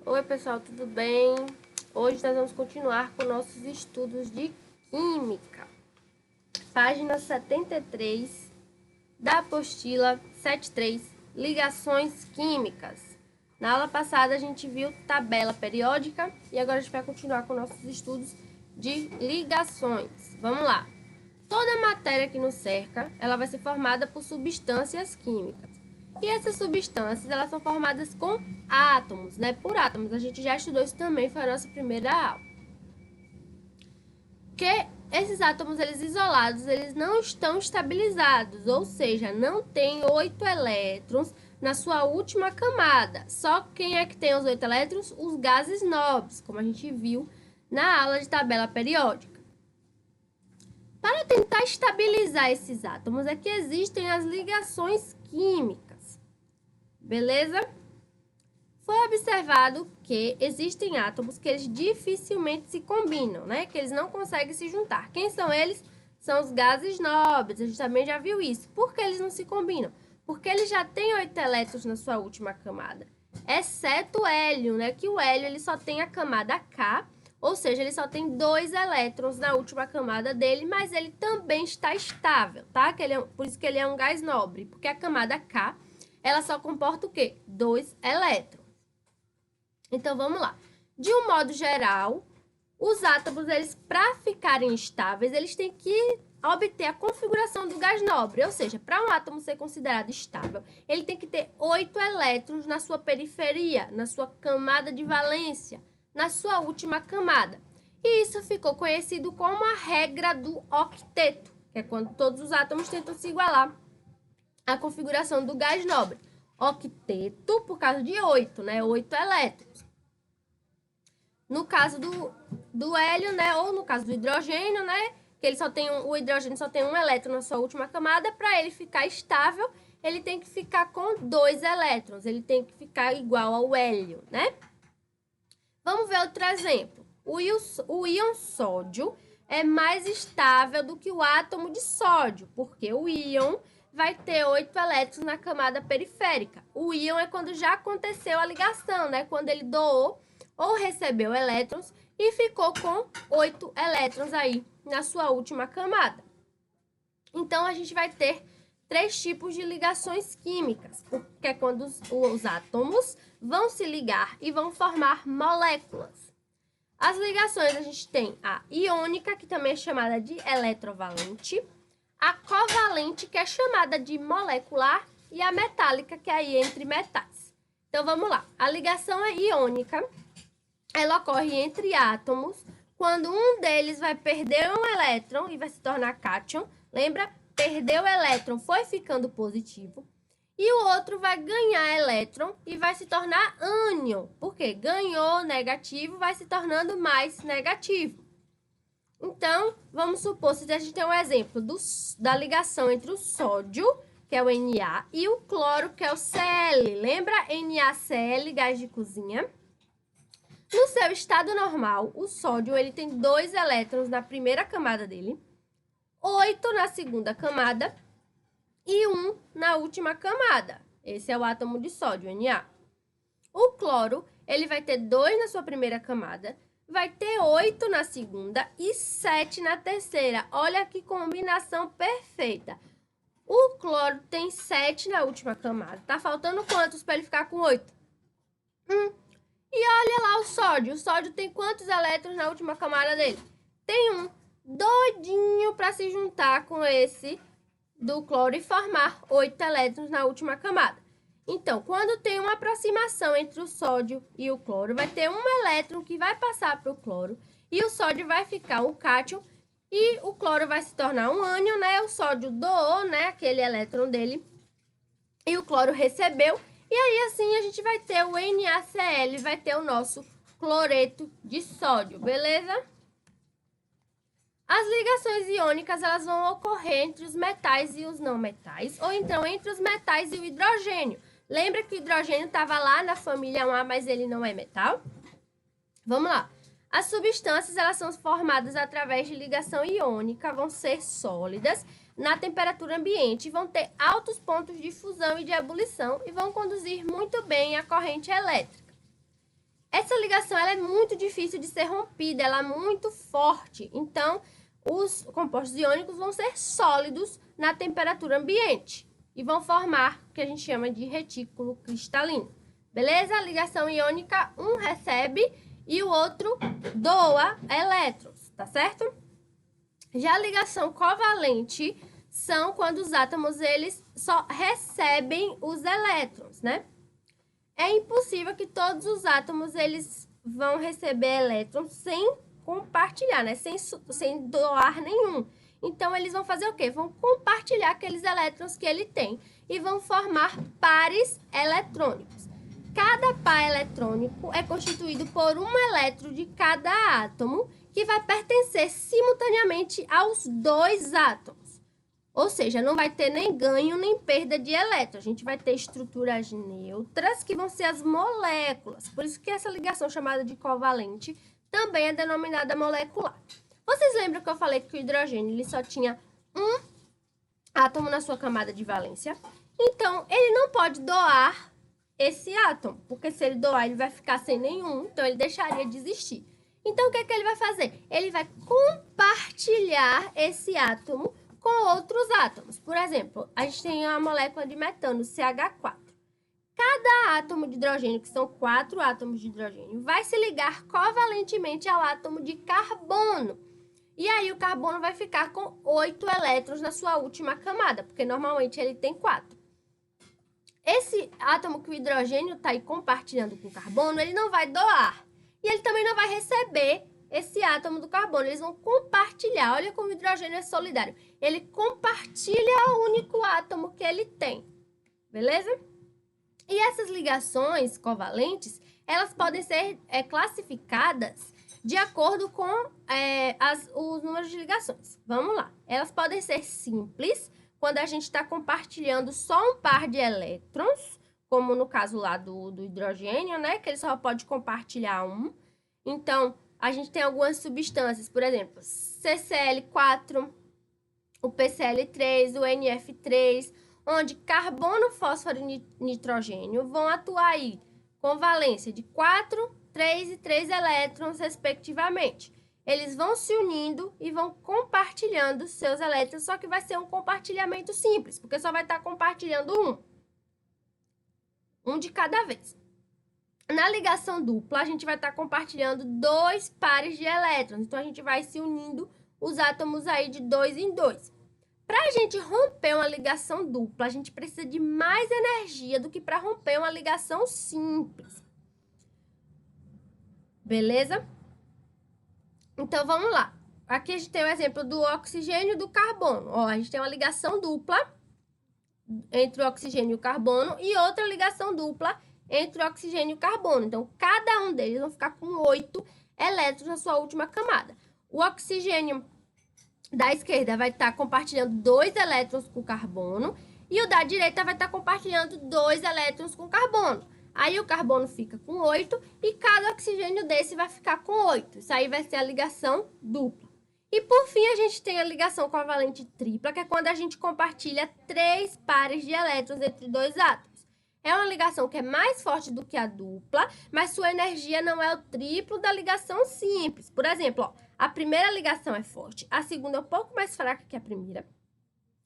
Oi pessoal, tudo bem? Hoje nós vamos continuar com nossos estudos de Química. Página 73 da apostila 73, Ligações Químicas. Na aula passada a gente viu tabela periódica e agora a gente vai continuar com nossos estudos de ligações. Vamos lá! Toda matéria que nos cerca, ela vai ser formada por substâncias químicas. E essas substâncias, elas são formadas com átomos, né? Por átomos. A gente já estudou isso também, foi a nossa primeira aula. Que esses átomos, eles isolados, eles não estão estabilizados, ou seja, não tem 8 elétrons na sua última camada. Só quem é que tem os 8 elétrons? Os gases nobres, como a gente viu na aula de tabela periódica. Para tentar estabilizar esses átomos é que existem as ligações químicas. Beleza? Foi observado que existem átomos que eles dificilmente se combinam, né? Que eles não conseguem se juntar. Quem são eles? São os gases nobres. A gente também já viu isso. Por que eles não se combinam? Porque eles já têm 8 elétrons na sua última camada. Exceto o hélio, né? Que o hélio ele só tem a camada K, ou seja, ele só tem 2 elétrons na última camada dele, mas ele também está estável, tá? Por isso que ele é um gás nobre, porque a camada K, ela só comporta o quê? 2 elétrons. Então, vamos lá. De um modo geral, os átomos, eles, para ficarem estáveis, eles têm que obter a configuração do gás nobre. Ou seja, para um átomo ser considerado estável, ele tem que ter 8 elétrons na sua periferia, na sua camada de valência, na sua última camada. E isso ficou conhecido como a regra do octeto, que é quando todos os átomos tentam se igualar à configuração do gás nobre. Octeto por causa de 8, né? 8 elétrons. No caso do hélio, né? Ou no caso do hidrogênio, né? Que ele o hidrogênio só tem um elétron na sua última camada. Para ele ficar estável, ele tem que ficar com 2 elétrons. Ele tem que ficar igual ao hélio, né? Vamos ver outro exemplo. O íon sódio é mais estável do que o átomo de sódio, porque o íon vai ter 8 elétrons na camada periférica. O íon é quando já aconteceu a ligação, né? Quando ele doou ou recebeu elétrons e ficou com 8 elétrons aí na sua última camada. Então, a gente vai ter 3 tipos de ligações químicas, porque é quando os átomos vão se ligar e vão formar moléculas. As ligações, a gente tem a iônica, que também é chamada de eletrovalente, a covalente, que é chamada de molecular, e a metálica, que é aí entre metais. Então, vamos lá. A ligação é iônica, ela ocorre entre átomos, quando um deles vai perder um elétron e vai se tornar cátion. Lembra? Perdeu o elétron, foi ficando positivo. E o outro vai ganhar elétron e vai se tornar ânion. Por quê? Ganhou negativo, vai se tornando mais negativo. Então, vamos supor, se a gente tem um exemplo da ligação entre o sódio, que é o Na, e o cloro, que é o Cl. Lembra? NaCl, gás de cozinha. No seu estado normal, o sódio ele tem 2 elétrons na primeira camada dele, 8 na segunda camada e 1 na última camada. Esse é o átomo de sódio, Na. O cloro, ele vai ter 2 na sua primeira camada, vai ter 8 na segunda e 7 na terceira. Olha que combinação perfeita. O cloro tem 7 na última camada. Tá faltando quantos para ele ficar com 8? 1. E olha lá o sódio. O sódio tem quantos elétrons na última camada dele? Tem 1. Doidinho para se juntar com esse do cloro e formar 8 elétrons na última camada. Então, quando tem uma aproximação entre o sódio e o cloro, vai ter um elétron que vai passar para o cloro e o sódio vai ficar um cátion e o cloro vai se tornar um ânion, né? O sódio doou, né, aquele elétron dele e o cloro recebeu. E aí, assim, a gente vai ter o NaCl, vai ter o nosso cloreto de sódio, beleza? As ligações iônicas, elas vão ocorrer entre os metais e os não metais, ou então entre os metais e o hidrogênio. Lembra que o hidrogênio estava lá na família 1A, mas ele não é metal? Vamos lá. As substâncias, elas são formadas através de ligação iônica, vão ser sólidas na temperatura ambiente, vão ter altos pontos de fusão e de ebulição e vão conduzir muito bem a corrente elétrica. Essa ligação ela é muito difícil de ser rompida, ela é muito forte. Então, os compostos iônicos vão ser sólidos na temperatura ambiente e vão formar o que a gente chama de retículo cristalino. Beleza? A ligação iônica, um recebe e o outro doa elétrons, tá certo? Já a ligação covalente são quando os átomos eles só recebem os elétrons, né? É impossível que todos os átomos eles vão receber elétrons sem compartilhar, né? Sem doar nenhum. Então, eles vão fazer o quê? Vão compartilhar aqueles elétrons que ele tem e vão formar pares eletrônicos. Cada par eletrônico é constituído por um elétron de cada átomo que vai pertencer simultaneamente aos dois átomos. Ou seja, não vai ter nem ganho nem perda de elétrons. A gente vai ter estruturas neutras, que vão ser as moléculas. Por isso que essa ligação chamada de covalente também é denominada molecular. Vocês lembram que eu falei que o hidrogênio ele só tinha um átomo na sua camada de valência? Então, ele não pode doar esse átomo, porque se ele doar, ele vai ficar sem nenhum, então ele deixaria de existir. Então, o que é que ele vai fazer? Ele vai compartilhar esse átomo com outros átomos. Por exemplo, a gente tem a molécula de metano, CH4. Cada átomo de hidrogênio, que são 4 átomos de hidrogênio, vai se ligar covalentemente ao átomo de carbono. E aí o carbono vai ficar com 8 elétrons na sua última camada, porque normalmente ele tem 4. Esse átomo que o hidrogênio está aí compartilhando com o carbono, ele não vai doar. E ele também não vai receber esse átomo do carbono. Eles vão compartilhar. Olha como o hidrogênio é solidário. Ele compartilha o único átomo que ele tem. Beleza? E essas ligações covalentes, elas podem ser classificadas de acordo com os números de ligações. Vamos lá. Elas podem ser simples, quando a gente está compartilhando só um par de elétrons, como no caso lá do hidrogênio, né? Que ele só pode compartilhar um. Então, a gente tem algumas substâncias, por exemplo, CCl4, o PCl3, o NF3, onde carbono, fósforo e nitrogênio vão atuar aí com valência de 4, 3 e 3 elétrons, respectivamente. Eles vão se unindo e vão compartilhando seus elétrons, só que vai ser um compartilhamento simples, porque só vai estar compartilhando um de cada vez. Na ligação dupla, a gente vai estar compartilhando 2 pares de elétrons, então a gente vai se unindo os átomos aí de 2 em 2. Para a gente romper uma ligação dupla, a gente precisa de mais energia do que para romper uma ligação simples. Beleza? Então, vamos lá. Aqui a gente tem o exemplo do oxigênio e do carbono. Ó, a gente tem uma ligação dupla entre o oxigênio e o carbono e outra ligação dupla entre o oxigênio e o carbono. Então, cada um deles vão ficar com 8 elétrons na sua última camada. O oxigênio da esquerda vai estar compartilhando 2 elétrons com o carbono e o da direita vai estar compartilhando 2 elétrons com o carbono. Aí o carbono fica com 8 e cada oxigênio desse vai ficar com 8. Isso aí vai ser a ligação dupla. E por fim, a gente tem a ligação covalente tripla, que é quando a gente compartilha 3 pares de elétrons entre 2 átomos. É uma ligação que é mais forte do que a dupla, mas sua energia não é o triplo da ligação simples. Por exemplo, ó, a primeira ligação é forte, a segunda é um pouco mais fraca que a primeira.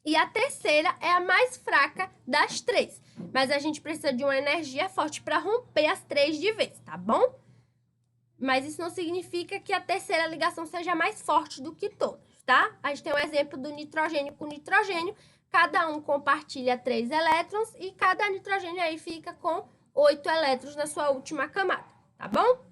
E a terceira é a mais fraca das 3. Mas a gente precisa de uma energia forte para romper as 3 de vez, tá bom? Mas isso não significa que a terceira ligação seja mais forte do que todas, tá? A gente tem um exemplo do nitrogênio com nitrogênio. Cada um compartilha 3 elétrons e cada nitrogênio aí fica com 8 elétrons na sua última camada, tá bom?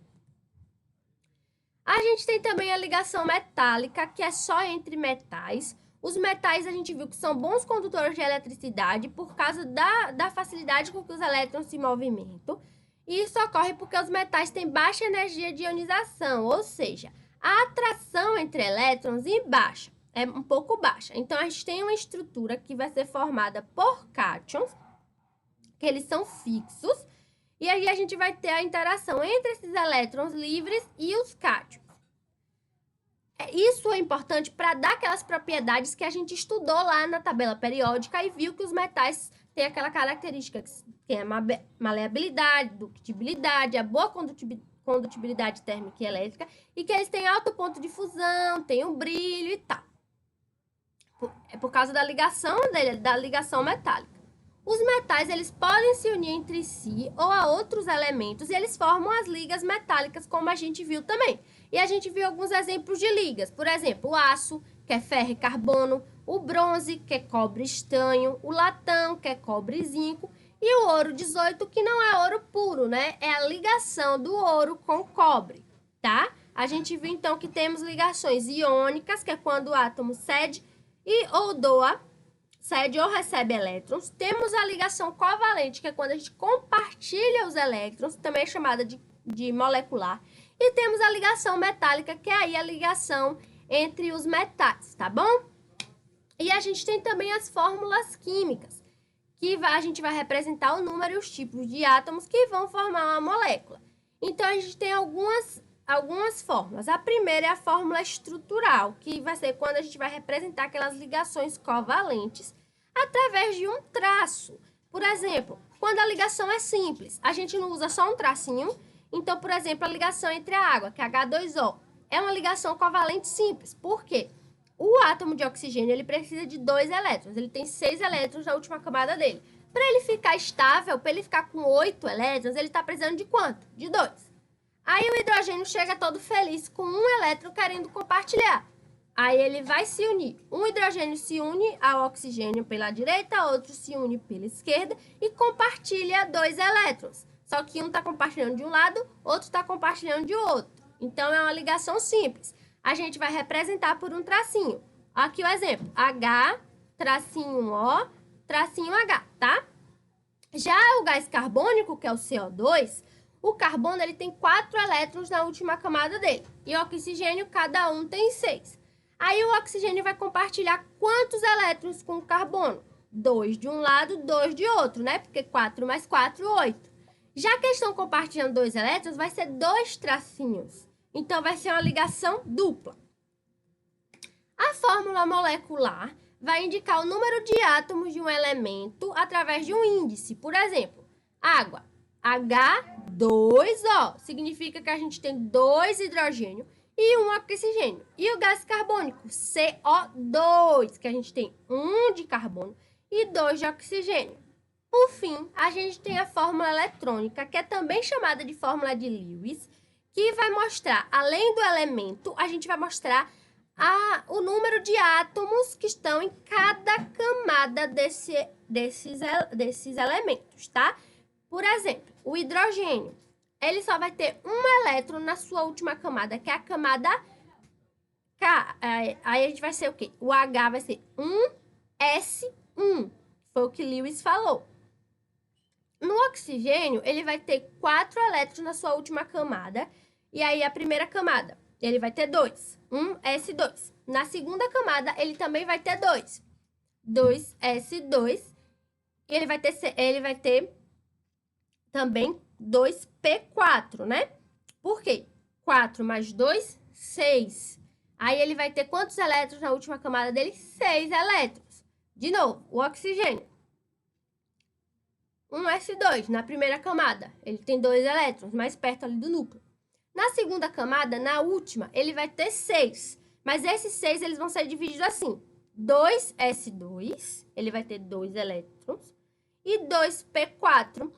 A gente tem também a ligação metálica, que é só entre metais. Os metais a gente viu que são bons condutores de eletricidade por causa da facilidade com que os elétrons se movimentam. E isso ocorre porque os metais têm baixa energia de ionização, ou seja, a atração entre elétrons é um pouco baixa. Então, a gente tem uma estrutura que vai ser formada por cátions, que eles são fixos, e aí a gente vai ter a interação entre esses elétrons livres e os cátions. Isso é importante para dar aquelas propriedades que a gente estudou lá na tabela periódica e viu que os metais têm aquela característica que tem a maleabilidade, ductibilidade, a boa condutibilidade térmica e elétrica, e que eles têm alto ponto de fusão, têm um brilho e tal. É por causa da ligação dele, da ligação metálica. Os metais, eles podem se unir entre si ou a outros elementos e eles formam as ligas metálicas, como a gente viu também. E a gente viu alguns exemplos de ligas. Por exemplo, o aço, que é ferro e carbono, o bronze, que é cobre e estanho, o latão, que é cobre e zinco, e o ouro 18, que não é ouro puro, né? É a ligação do ouro com o cobre, tá? A gente viu, então, que temos ligações iônicas, que é quando o átomo cede cede ou recebe elétrons. Temos a ligação covalente, que é quando a gente compartilha os elétrons, também é chamada de molecular. E temos a ligação metálica, que é aí a ligação entre os metais, tá bom? E a gente tem também as fórmulas químicas, que a gente vai representar o número e os tipos de átomos que vão formar uma molécula. Então, a gente tem algumas fórmulas. A primeira é a fórmula estrutural, que vai ser quando a gente vai representar aquelas ligações covalentes através de um traço. Por exemplo, quando a ligação é simples, a gente não usa só um tracinho. Então, por exemplo, a ligação entre a água, que é H2O, é uma ligação covalente simples. Por quê? O átomo de oxigênio, ele precisa de 2 elétrons. Ele tem 6 elétrons na última camada dele. Para ele ficar estável, para ele ficar com 8 elétrons, ele está precisando de quanto? De 2. Aí o hidrogênio chega todo feliz com 1 elétron querendo compartilhar. Aí ele vai se unir. Um hidrogênio se une ao oxigênio pela direita, outro se une pela esquerda e compartilha 2 elétrons. Só que um está compartilhando de um lado, outro está compartilhando de outro. Então, é uma ligação simples. A gente vai representar por um tracinho. Aqui o exemplo. H, tracinho O, tracinho H, tá? Já o gás carbônico, que é o CO2, o carbono ele tem 4 elétrons na última camada dele. E o oxigênio, cada um tem 6. Aí o oxigênio vai compartilhar quantos elétrons com o carbono? 2 de um lado, 2 de outro, né? Porque 4 mais 4, 8. Já que eles estão compartilhando 2 elétrons, vai ser 2 tracinhos. Então, vai ser uma ligação dupla. A fórmula molecular vai indicar o número de átomos de um elemento através de um índice. Por exemplo, água, H2O, significa que a gente tem 2 hidrogênio e 1 oxigênio. E o gás carbônico, CO2, que a gente tem 1 de carbono e 2 de oxigênio. Por fim, a gente tem a fórmula eletrônica, que é também chamada de fórmula de Lewis, que vai mostrar, além do elemento, a gente vai mostrar o número de átomos que estão em cada camada desses elementos, tá? Por exemplo, o hidrogênio, ele só vai ter um elétron na sua última camada, que é a camada K. Aí a gente vai ser o quê? O H vai ser 1s1, foi o que Lewis falou. No oxigênio, ele vai ter 4 elétrons na sua última camada. E aí, a primeira camada, ele vai ter 2. 1s2. Na segunda camada, ele também vai ter 2. 2s2. E ele vai ter também 2p4, né? Por quê? 4 mais 2, 6. Aí, ele vai ter quantos elétrons na última camada dele? 6 elétrons. De novo, o oxigênio. 1s2 na primeira camada, ele tem 2 elétrons, mais perto ali do núcleo. Na segunda camada, na última, ele vai ter 6. Mas esses 6, eles vão ser divididos assim. 2s2, ele vai ter 2 elétrons. E 2p4,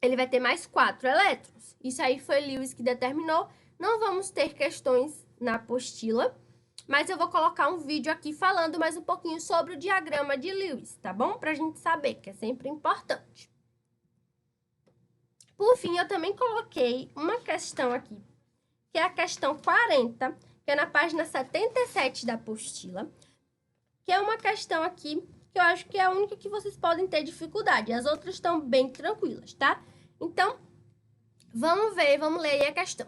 ele vai ter mais 4 elétrons. Isso aí foi Lewis que determinou. Não vamos ter questões na apostila, mas eu vou colocar um vídeo aqui falando mais um pouquinho sobre o diagrama de Lewis, tá bom? Pra gente saber, que é sempre importante. Por fim, eu também coloquei uma questão aqui, que é a questão 40, que é na página 77 da apostila, que é uma questão aqui que eu acho que é a única que vocês podem ter dificuldade. As outras estão bem tranquilas, tá? Então, vamos ler aí a questão.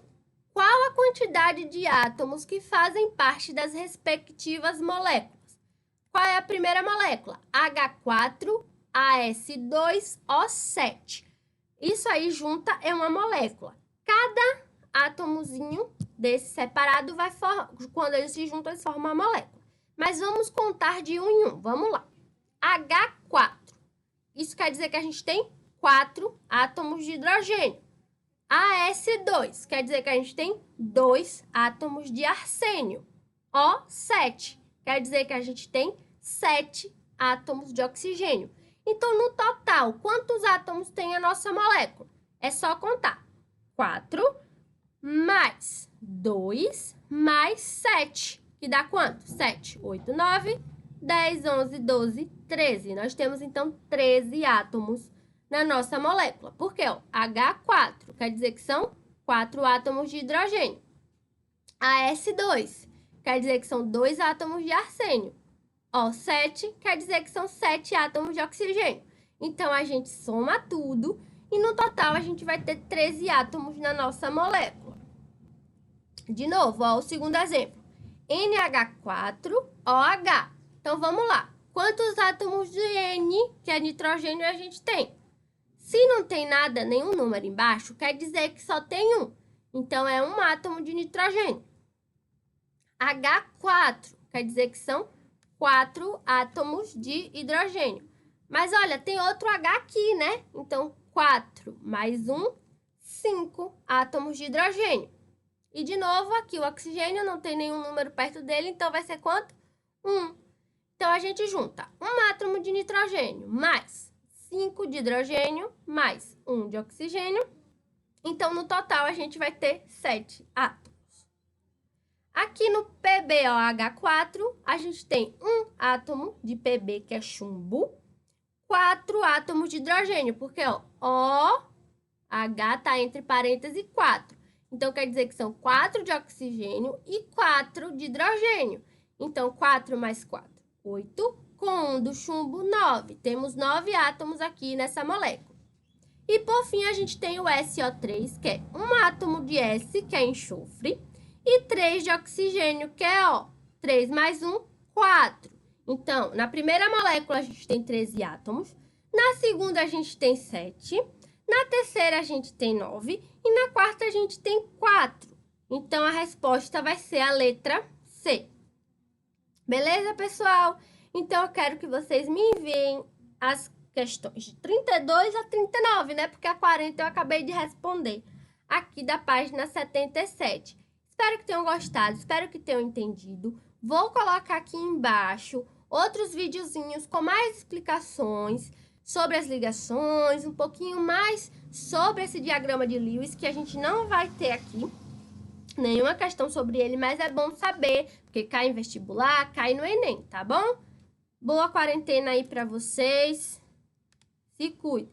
Qual a quantidade de átomos que fazem parte das respectivas moléculas? Qual é a primeira molécula? H4AS2O7. Isso aí junta é uma molécula. Cada átomozinho desse separado quando eles se juntam, eles formam uma molécula. Mas vamos contar de um em um. Vamos lá. H4. Isso quer dizer que a gente tem 4 átomos de hidrogênio. AS2, quer dizer que a gente tem 2 átomos de arsênio. O7, quer dizer que a gente tem 7 átomos de oxigênio. Então, no total, quantos átomos tem a nossa molécula? É só contar. 4 mais 2 mais 7, que dá quanto? 7, 8, 9, 10, 11, 12, 13. Nós temos, então, 13 átomos na nossa molécula. Por quê? H4 quer dizer que são 4 átomos de hidrogênio. AS2 quer dizer que são 2 átomos de arsênio. O7 quer dizer que são 7 átomos de oxigênio. Então, a gente soma tudo e, no total, a gente vai ter 13 átomos na nossa molécula. De novo, ó, o segundo exemplo. NH4OH. Então, vamos lá. Quantos átomos de N, que é nitrogênio, a gente tem? Se não tem nada, nenhum número embaixo, quer dizer que só tem um. Então, é um átomo de nitrogênio. H4 quer dizer que são 4 átomos de hidrogênio. Mas, olha, tem outro H aqui, né? Então, 4 mais 1, 5 átomos de hidrogênio. E, de novo, aqui o oxigênio não tem nenhum número perto dele, então vai ser quanto? 1. Então, a gente junta um átomo de nitrogênio mais 5 de hidrogênio mais 1 de oxigênio. Então, no total, a gente vai ter 7 átomos. Aqui no PbOH4, a gente tem um átomo de Pb, que é chumbo, 4 átomos de hidrogênio, porque ó, OH está entre parênteses 4. Então, quer dizer que são 4 de oxigênio e 4 de hidrogênio. Então, 4 mais 4, 8. Com 1 do chumbo, 9. Temos 9 átomos aqui nessa molécula. E, por fim, a gente tem o SO3, que é um átomo de S, que é enxofre, e 3 de oxigênio, que é O. 3 mais 1, 4. Então, na primeira molécula, a gente tem 13 átomos. Na segunda, a gente tem 7. Na terceira, a gente tem 9. E na quarta, a gente tem 4. Então, a resposta vai ser a letra C. Beleza, pessoal? Então, eu quero que vocês me enviem as questões de 32 a 39, né? Porque a 40 eu acabei de responder aqui da página 77. Espero que tenham gostado, espero que tenham entendido. Vou colocar aqui embaixo outros videozinhos com mais explicações sobre as ligações, um pouquinho mais sobre esse diagrama de Lewis, que a gente não vai ter aqui nenhuma questão sobre ele, mas é bom saber, porque cai em vestibular, cai no Enem, tá bom? Boa quarentena aí pra vocês. Se cuidem.